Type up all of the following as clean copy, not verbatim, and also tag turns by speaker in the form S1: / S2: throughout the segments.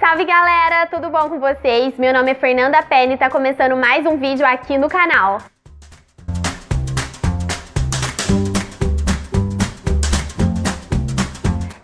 S1: Salve galera, tudo bom com vocês? Meu nome é Fernanda Penny e tá começando mais um vídeo aqui no canal.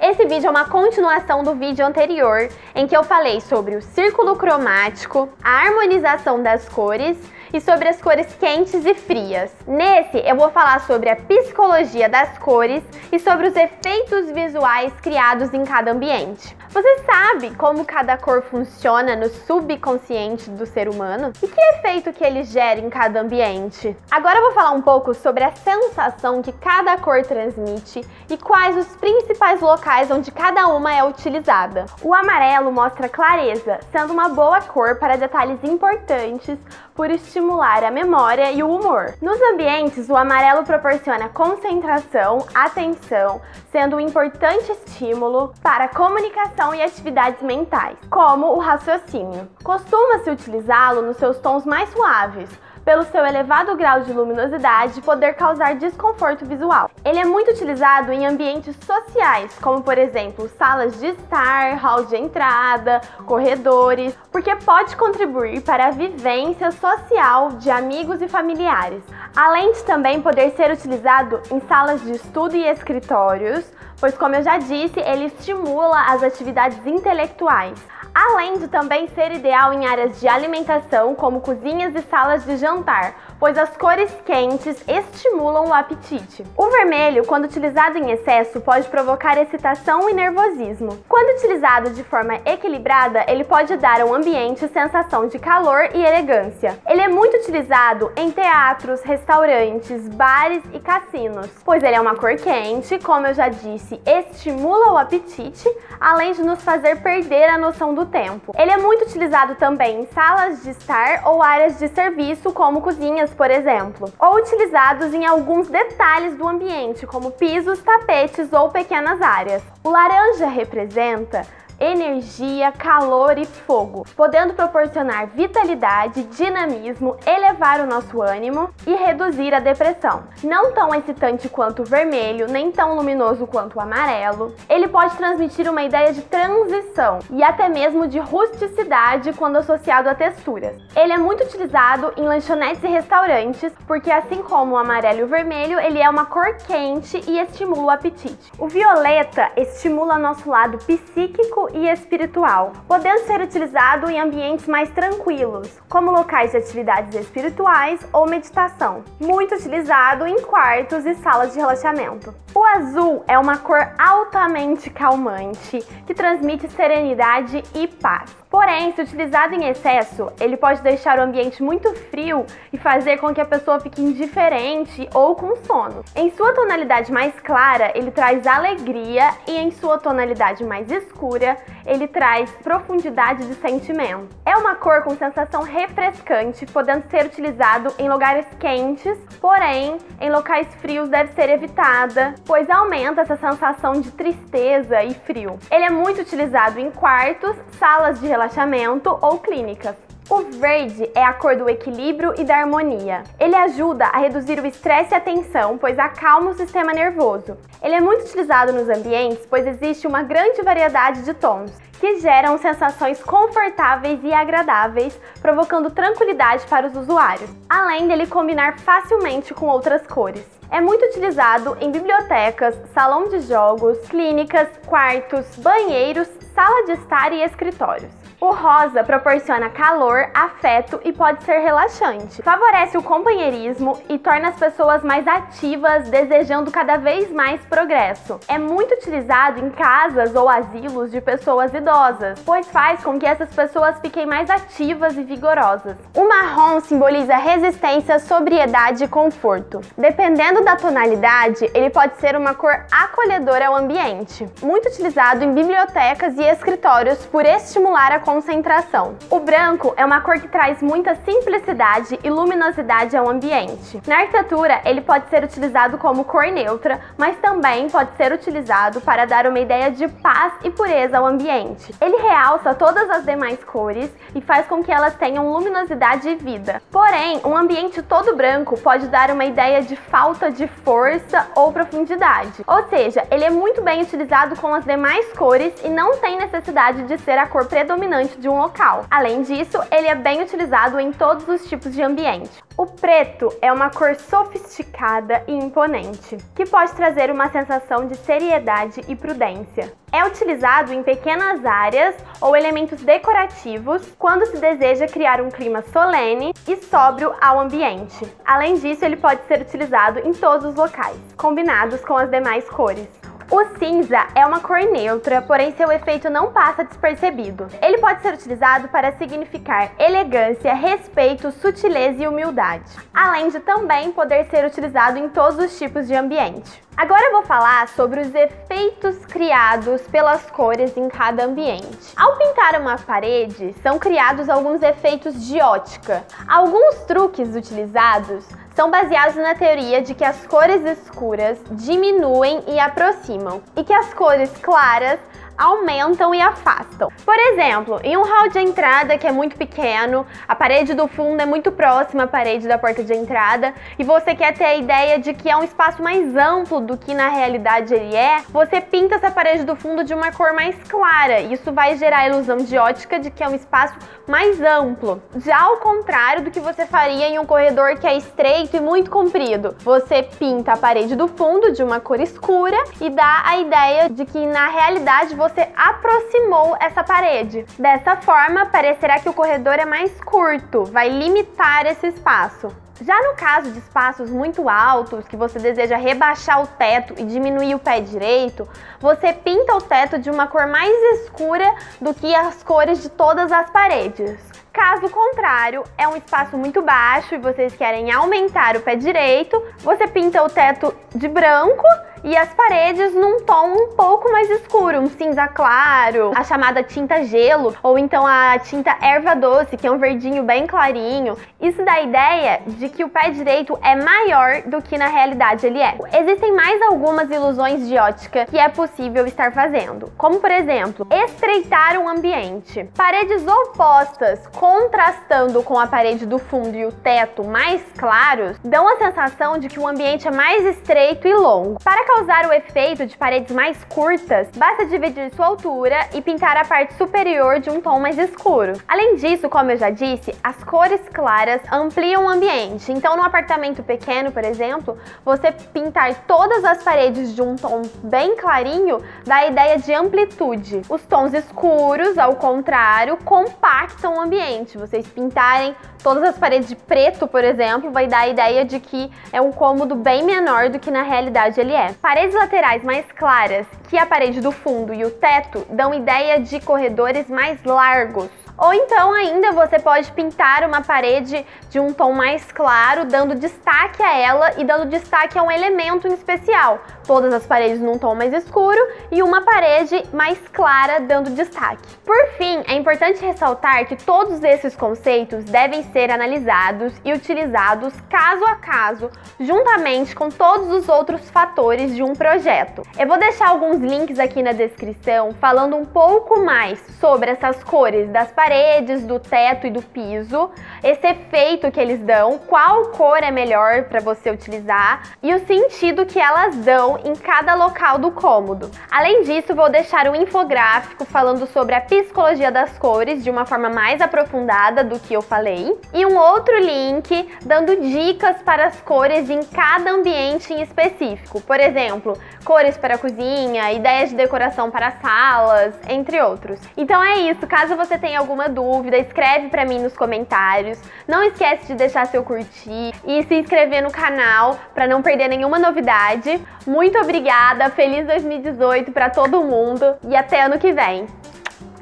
S1: Esse vídeo é uma continuação do vídeo anterior, em que eu falei sobre o círculo cromático, a harmonização das cores e sobre as cores quentes e frias. Nesse, eu vou falar sobre a psicologia das cores e sobre os efeitos visuais criados em cada ambiente. Você sabe como cada cor funciona no subconsciente do ser humano? E que efeito que ele gera em cada ambiente? Agora eu vou falar um pouco sobre a sensação que cada cor transmite e quais os principais locais onde cada uma é utilizada. O amarelo mostra clareza, sendo uma boa cor para detalhes importantes por estimular a memória e o humor. Nos ambientes, o amarelo proporciona concentração, atenção, sendo um importante estímulo para a comunicação e atividades mentais, como o raciocínio. Costuma-se utilizá-lo nos seus tons mais suaves, pelo seu elevado grau de luminosidade poder causar desconforto visual. Ele é muito utilizado em ambientes sociais, como por exemplo, salas de estar, hall de entrada, corredores, porque pode contribuir para a vivência social de amigos e familiares. Além de também poder ser utilizado em salas de estudo e escritórios, pois como eu já disse, ele estimula as atividades intelectuais. Além de também ser ideal em áreas de alimentação, como cozinhas e salas de jantar, pois as cores quentes estimulam o apetite. O vermelho, quando utilizado em excesso, pode provocar excitação e nervosismo. Quando utilizado de forma equilibrada, ele pode dar ao ambiente sensação de calor e elegância. Ele é muito utilizado em teatros, restaurantes, bares e cassinos, pois ele é uma cor quente, como eu já disse, estimula o apetite, além de nos fazer perder a noção do tempo. Ele é muito utilizado também em salas de estar ou áreas de serviço, como cozinhas, por exemplo, ou utilizados em alguns detalhes do ambiente, como pisos, tapetes ou pequenas áreas. O laranja representa energia, calor e fogo, podendo proporcionar vitalidade, dinamismo, elevar o nosso ânimo e reduzir a depressão. Não tão excitante quanto o vermelho, nem tão luminoso quanto o amarelo, ele pode transmitir uma ideia de transição e até mesmo de rusticidade quando associado a texturas. Ele é muito utilizado em lanchonetes e restaurantes, porque assim como o amarelo e o vermelho, ele é uma cor quente e estimula o apetite. O violeta estimula nosso lado psíquico e espiritual, podendo ser utilizado em ambientes mais tranquilos, como locais de atividades espirituais ou meditação. Muito utilizado em quartos e salas de relaxamento. O azul é uma cor altamente calmante, que transmite serenidade e paz. Porém, se utilizado em excesso, ele pode deixar o ambiente muito frio e fazer com que a pessoa fique indiferente ou com sono. Em sua tonalidade mais clara, ele traz alegria e em sua tonalidade mais escura, ele traz profundidade de sentimento. É uma cor com sensação refrescante, podendo ser utilizado em lugares quentes, porém, em locais frios deve ser evitada, pois aumenta essa sensação de tristeza e frio. Ele é muito utilizado em quartos, salas de relaxamento ou clínicas. O verde é a cor do equilíbrio e da harmonia. Ele ajuda a reduzir o estresse e a tensão, pois acalma o sistema nervoso. Ele é muito utilizado nos ambientes, pois existe uma grande variedade de tons, que geram sensações confortáveis e agradáveis, provocando tranquilidade para os usuários, além dele combinar facilmente com outras cores. É muito utilizado em bibliotecas, salão de jogos, clínicas, quartos, banheiros, sala de estar e escritórios. O rosa proporciona calor, afeto e pode ser relaxante. Favorece o companheirismo e torna as pessoas mais ativas, desejando cada vez mais progresso. É muito utilizado em casas ou asilos de pessoas idosas, pois faz com que essas pessoas fiquem mais ativas e vigorosas. O marrom simboliza resistência, sobriedade e conforto. Dependendo da tonalidade, ele pode ser uma cor acolhedora ao ambiente. Muito utilizado em bibliotecas e escritórios por estimular a concentração. O branco é uma cor que traz muita simplicidade e luminosidade ao ambiente. Na arquitetura, ele pode ser utilizado como cor neutra, mas também pode ser utilizado para dar uma ideia de paz e pureza ao ambiente. ambiente. Ele realça todas as demais cores e faz com que elas tenham luminosidade e vida. Porém, um ambiente todo branco pode dar uma ideia de falta de força ou profundidade. Ou seja, ele é muito bem utilizado com as demais cores e não tem necessidade de ser a cor predominante de um local. Além disso, ele é bem utilizado em todos os tipos de ambiente. O preto é uma cor sofisticada e imponente, que pode trazer uma sensação de seriedade e prudência. É utilizado em pequenas áreas ou elementos decorativos quando se deseja criar um clima solene e sóbrio ao ambiente. Além disso, ele pode ser utilizado em todos os locais, combinados com as demais cores. O cinza é uma cor neutra, porém seu efeito não passa despercebido. Ele pode ser utilizado para significar elegância, respeito, sutileza e humildade, além de também poder ser utilizado em todos os tipos de ambiente. Agora eu vou falar sobre os efeitos criados pelas cores em cada ambiente. Ao pintar uma parede, são criados alguns efeitos de ótica. Alguns truques utilizados são baseados na teoria de que as cores escuras diminuem e aproximam, e que as cores claras aumentam e afastam. Por exemplo, em um hall de entrada que é muito pequeno, a parede do fundo é muito próxima à parede da porta de entrada e você quer ter a ideia de que é um espaço mais amplo do que na realidade ele é, você pinta essa parede do fundo de uma cor mais clara. Isso vai gerar a ilusão de ótica de que é um espaço mais amplo. Já ao contrário do que você faria em um corredor que é estreito e muito comprido, você pinta a parede do fundo de uma cor escura e dá a ideia de que na realidade você aproximou essa parede. Dessa forma, parecerá que o corredor é mais curto, vai limitar esse espaço. Já no caso de espaços muito altos, que você deseja rebaixar o teto e diminuir o pé direito, você pinta o teto de uma cor mais escura do que as cores de todas as paredes. Caso contrário, é um espaço muito baixo e vocês querem aumentar o pé direito, você pinta o teto de branco e as paredes num tom um pouco mais escuro, um cinza claro, a chamada tinta gelo, ou então a tinta erva doce, que é um verdinho bem clarinho. Isso dá a ideia de que o pé direito é maior do que na realidade ele é. Existem mais algumas ilusões de ótica que é possível estar fazendo, como por exemplo, estreitar um ambiente. Paredes opostas, contrastando com a parede do fundo e o teto mais claros, dão a sensação de que o ambiente é mais estreito e longo. Para causar o efeito de paredes mais curtas, basta dividir sua altura e pintar a parte superior de um tom mais escuro. Além disso, como eu já disse, as cores claras ampliam o ambiente. Então, num apartamento pequeno, por exemplo, você pintar todas as paredes de um tom bem clarinho dá a ideia de amplitude. Os tons escuros, ao contrário, compactam o ambiente. Vocês pintarem todas as paredes de preto, por exemplo, vai dar a ideia de que é um cômodo bem menor do que na realidade ele é. Paredes laterais mais claras que a parede do fundo e o teto dão ideia de corredores mais largos. Ou então ainda você pode pintar uma parede de um tom mais claro, dando destaque a ela e dando destaque a um elemento em especial. Todas as paredes num tom mais escuro e uma parede mais clara dando destaque. Por fim, é importante ressaltar que todos esses conceitos devem ser analisados e utilizados caso a caso, juntamente com todos os outros fatores de um projeto. Eu vou deixar alguns links aqui na descrição falando um pouco mais sobre essas cores das paredes, do teto e do piso, esse efeito que eles dão, qual cor é melhor para você utilizar e o sentido que elas dão em cada local do cômodo. Além disso, vou deixar um infográfico falando sobre a psicologia das cores de uma forma mais aprofundada do que eu falei e um outro link dando dicas para as cores em cada ambiente em específico. Por exemplo, cores para a cozinha, ideias de decoração para salas, entre outros. Então é isso, caso você tenha alguma dúvida, escreve para mim nos comentários. Não esquece de deixar seu curtir e se inscrever no canal para não perder nenhuma novidade. Muito obrigada, feliz 2018 para todo mundo e até ano que vem.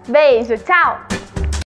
S1: Beijo, tchau!